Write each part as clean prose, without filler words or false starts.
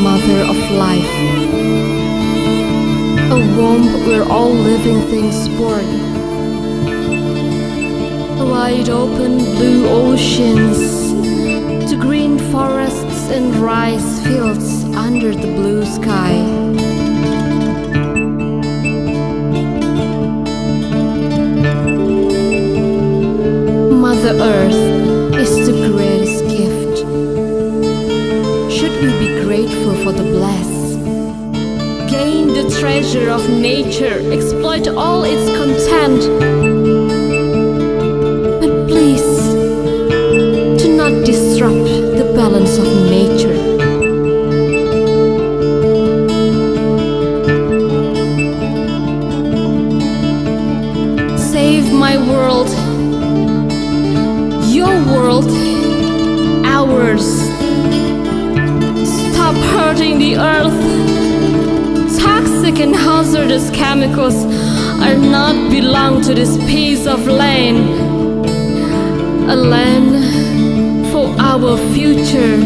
mother of life, a womb where all living things born, wide open blue oceans to green forests and rice fields under the blue sky. Mother Earth is the greatest gift. Should we be grateful for the blessed? Gain the treasure of nature, exploit all its content. But please, do not disrupt the balance of nature. Save my world, your world, ours. Stop hurting the earth. Toxic and hazardous chemicals are not belong to this piece of land. A land for our future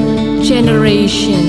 generation.